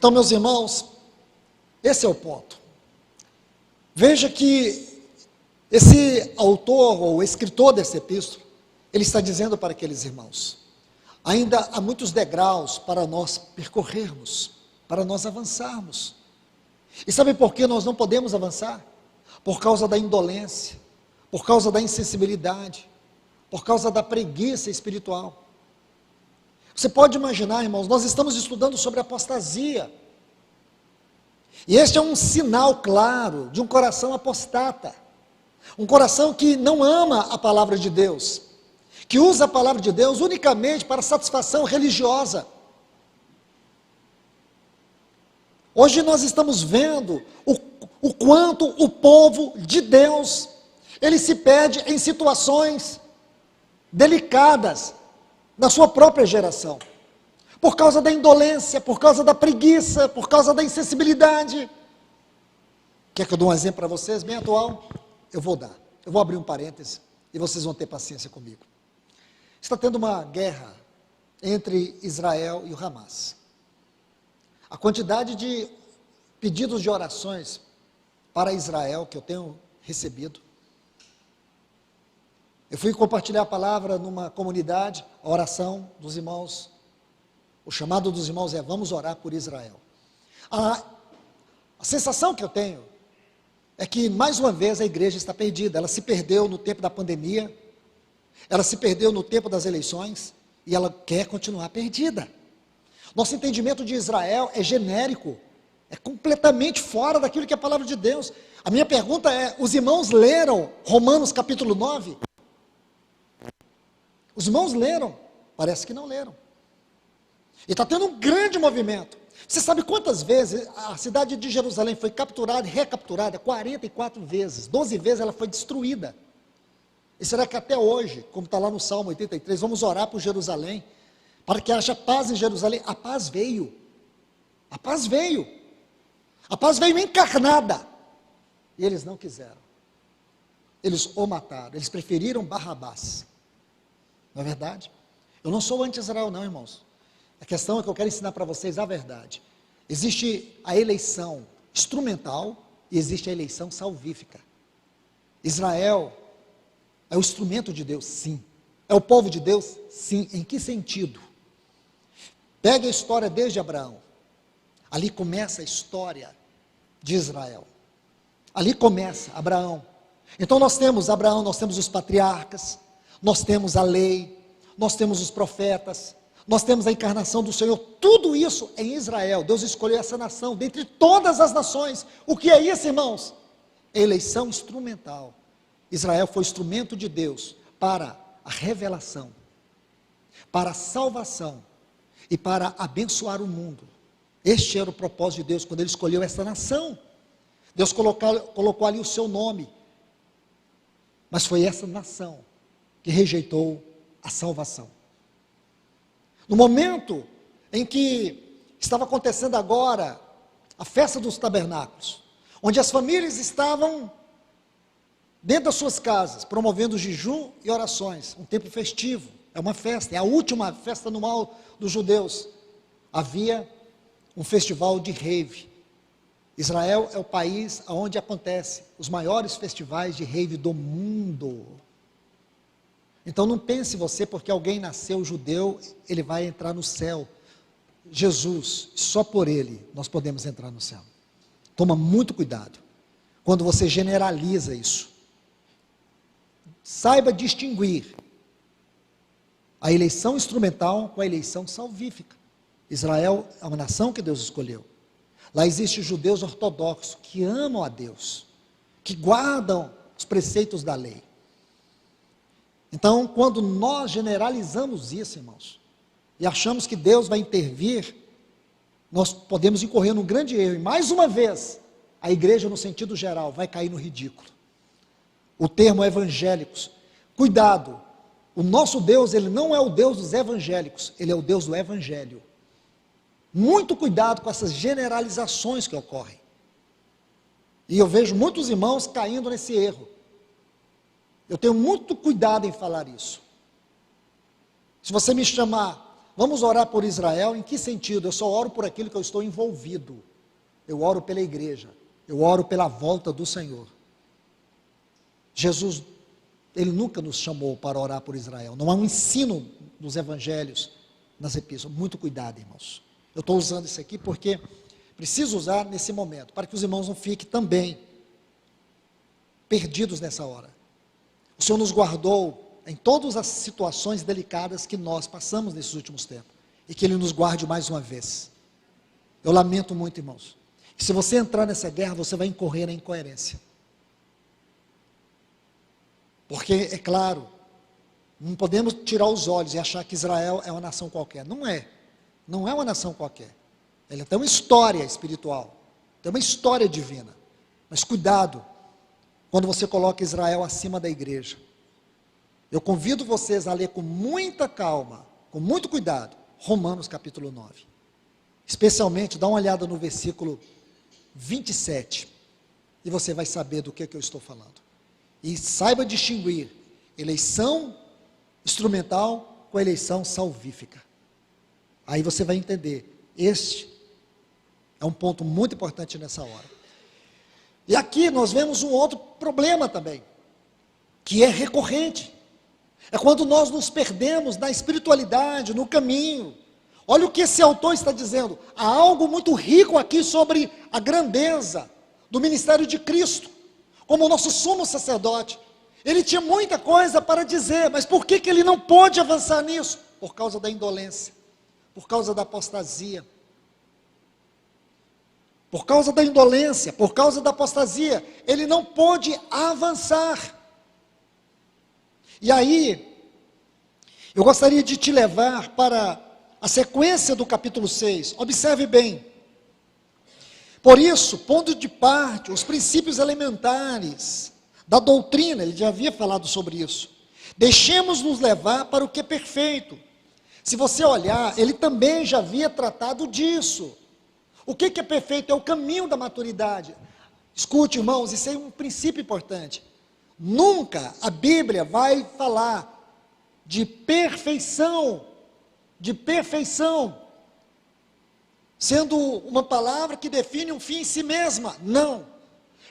Então, meus irmãos, esse é o ponto. Veja que esse autor ou escritor desse epístola, ele está dizendo para aqueles irmãos: ainda há muitos degraus para nós percorrermos, para nós avançarmos. E sabe por que nós não podemos avançar? Por causa da indolência, por causa da insensibilidade, por causa da preguiça espiritual. Você pode imaginar, irmãos, nós estamos estudando sobre apostasia. E este é um sinal claro de um coração apostata. Um coração que não ama a palavra de Deus, que usa a palavra de Deus unicamente para satisfação religiosa. Hoje nós estamos vendo o quanto o povo de Deus, ele se perde em situações delicadas na sua própria geração, por causa da indolência, por causa da preguiça, por causa da insensibilidade. Quer que eu dê um exemplo para vocês, bem atual? Eu vou dar. Eu vou abrir um parêntese e vocês vão ter paciência comigo. Está tendo uma guerra entre Israel e o Hamas. A quantidade de pedidos de orações para Israel que eu tenho recebido. Eu fui compartilhar a palavra numa comunidade, a oração dos irmãos, o chamado dos irmãos é: vamos orar por Israel. A sensação que eu tenho é que, mais uma vez, a igreja está perdida. Ela se perdeu no tempo da pandemia, ela se perdeu no tempo das eleições, e ela quer continuar perdida. Nosso entendimento de Israel é genérico, é completamente fora daquilo que é a palavra de Deus. A minha pergunta é: os irmãos leram Romanos capítulo 9? Os irmãos leram? Parece que não leram. E está tendo um grande movimento. Você sabe quantas vezes a cidade de Jerusalém foi capturada e recapturada? 44 vezes, 12 vezes ela foi destruída. E será que até hoje, como está lá no Salmo 83, vamos orar por Jerusalém, para que haja paz em Jerusalém? A paz veio. A paz veio. A paz veio encarnada. E eles não quiseram. Eles o mataram. Eles preferiram Barrabás. Não é verdade? Eu não sou anti-Israel não, irmãos. A questão é que eu quero ensinar para vocês a verdade. Existe a eleição instrumental e existe a eleição salvífica. Israel é o instrumento de Deus, sim. É o povo de Deus, sim. Em que sentido? Pegue a história desde Abraão. Ali começa a história de Israel. Ali começa Abraão. Então nós temos Abraão, nós temos os patriarcas, nós temos a lei, nós temos os profetas, nós temos a encarnação do Senhor. Tudo isso é em Israel. Deus escolheu essa nação dentre todas as nações. O que é isso, irmãos? Eleição instrumental. Israel foi instrumento de Deus para a revelação, para a salvação e para abençoar o mundo. Este era o propósito de Deus quando Ele escolheu essa nação. Deus colocou ali o seu nome, mas foi essa nação que rejeitou a salvação. No momento em que estava acontecendo agora a festa dos tabernáculos, onde as famílias estavam dentro das suas casas, promovendo jejum e orações, um tempo festivo, é uma festa, é a última festa anual dos judeus. Havia um festival de rave. Israel é o país onde acontece os maiores festivais de rave do mundo. Então não pense você, porque alguém nasceu judeu, ele vai entrar no céu. Jesus, só por ele nós podemos entrar no céu. Toma muito cuidado quando você generaliza isso. Saiba distinguir a eleição instrumental com a eleição salvífica. Israel é uma nação que Deus escolheu. Lá existem judeus ortodoxos que amam a Deus, que guardam os preceitos da lei. Então, quando nós generalizamos isso, irmãos, e achamos que Deus vai intervir, nós podemos incorrer num grande erro. E mais uma vez, a igreja, no sentido geral, vai cair no ridículo. O termo evangélicos, cuidado, o nosso Deus, ele não é o Deus dos evangélicos, ele é o Deus do evangelho. Muito cuidado com essas generalizações que ocorrem. E eu vejo muitos irmãos caindo nesse erro. Eu tenho muito cuidado em falar isso. Se você me chamar vamos orar por Israel, em que sentido? Eu só oro por aquilo que eu estou envolvido. Eu oro pela igreja, eu oro pela volta do Senhor. Jesus, Ele nunca nos chamou para orar por Israel. Não há um ensino nos evangelhos, nas epístolas. Muito cuidado, irmãos. Eu estou usando isso aqui porque preciso usar nesse momento, para que os irmãos não fiquem também perdidos nessa hora. O Senhor nos guardou em todas as situações delicadas que nós passamos nesses últimos tempos, e que Ele nos guarde mais uma vez. Eu lamento muito, irmãos, que se você entrar nessa guerra, você vai incorrer na incoerência. Porque, é claro, não podemos tirar os olhos e achar que Israel é uma nação qualquer. Não é. Não é uma nação qualquer. Ela tem uma história espiritual, tem uma história divina. Mas cuidado, quando você coloca Israel acima da igreja. Eu convido vocês a ler com muita calma, com muito cuidado, Romanos capítulo 9. Especialmente, dá uma olhada no versículo 27, e você vai saber do que eu estou falando. E saiba distinguir eleição instrumental com eleição salvífica. Aí você vai entender, este é um ponto muito importante nessa hora. E aqui nós vemos um outro problema também, que é recorrente. É quando nós nos perdemos na espiritualidade, no caminho. Olha o que esse autor está dizendo. Há algo muito rico aqui sobre a grandeza do ministério de Cristo, como o nosso sumo sacerdote. Ele tinha muita coisa para dizer, mas por que ele não pôde avançar nisso? Por causa da indolência, por causa da apostasia. Por causa da indolência, por causa da apostasia, ele não pôde avançar. E aí, eu gostaria de te levar para a sequência do capítulo 6, observe bem. Por isso, pondo de parte os princípios elementares da doutrina, ele já havia falado sobre isso, deixemos-nos levar para o que é perfeito. Se você olhar, ele também já havia tratado disso. O que é perfeito? É o caminho da maturidade. Escute, irmãos, isso é um princípio importante. Nunca a Bíblia vai falar de perfeição, sendo uma palavra que define um fim em si mesma. Não.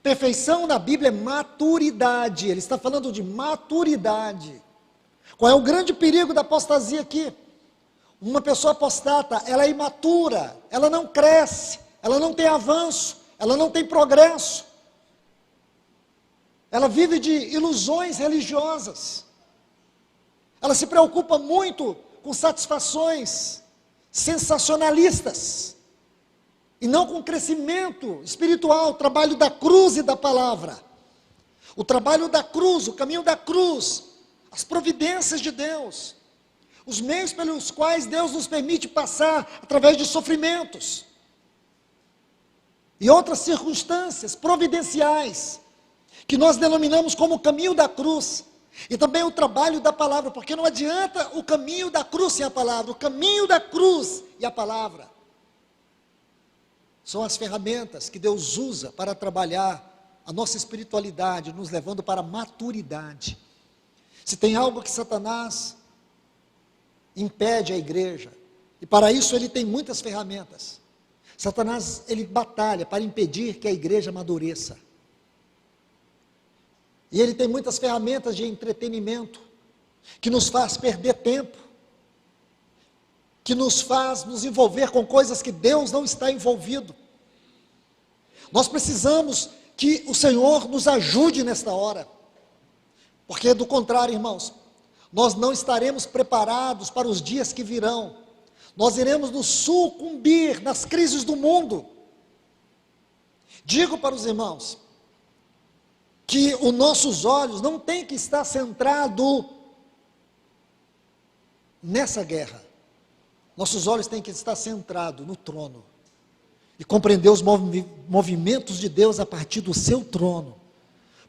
Perfeição na Bíblia é maturidade. Ele está falando de maturidade. Qual é o grande perigo da apostasia aqui? Uma pessoa apostata, ela é imatura, ela não cresce, ela não tem avanço, ela não tem progresso. Ela vive de ilusões religiosas. Ela se preocupa muito com satisfações sensacionalistas, e não com crescimento espiritual, o trabalho da cruz e da palavra. O trabalho da cruz, o caminho da cruz, as providências de Deus, os meios pelos quais Deus nos permite passar através de sofrimentos e outras circunstâncias providenciais, que nós denominamos como o caminho da cruz, e também o trabalho da palavra, porque não adianta o caminho da cruz sem a palavra, o caminho da cruz e a palavra são as ferramentas que Deus usa para trabalhar a nossa espiritualidade, nos levando para a maturidade. Se tem algo que Satanás impede a igreja, e para isso ele tem muitas ferramentas. Satanás, ele batalha para impedir que a igreja amadureça. E ele tem muitas ferramentas de entretenimento, que nos faz perder tempo, que nos faz nos envolver com coisas que Deus não está envolvido. Nós precisamos que o Senhor nos ajude nesta hora, porque do contrário, irmãos, nós não estaremos preparados para os dias que virão. Nós iremos nos sucumbir nas crises do mundo. Digo para os irmãos que os nossos olhos não têm que estar centrados nessa guerra. Nossos olhos têm que estar centrados no trono e compreender os movimentos de Deus a partir do seu trono,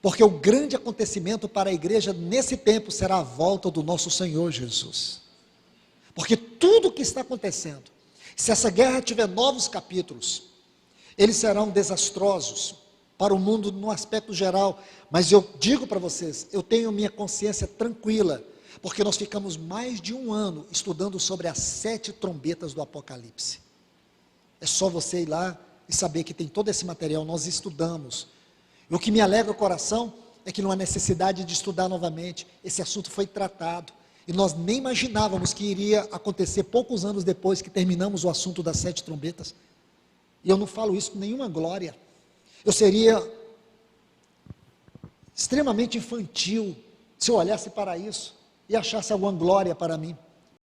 porque o grande acontecimento para a igreja nesse tempo será a volta do nosso Senhor Jesus. Porque tudo o que está acontecendo, se essa guerra tiver novos capítulos, eles serão desastrosos para o mundo no aspecto geral, mas eu digo para vocês, eu tenho minha consciência tranquila, Porque nós ficamos mais de um ano estudando sobre as 7 trombetas do Apocalipse. É só você ir lá e saber que tem todo esse material, nós estudamos. E o que me alegra o coração é que não há necessidade de estudar novamente, esse assunto foi tratado, e nós nem imaginávamos que iria acontecer poucos anos depois que terminamos o assunto das 7 trombetas, e eu não falo isso com nenhuma glória, eu seria extremamente infantil se eu olhasse para isso e achasse alguma glória para mim.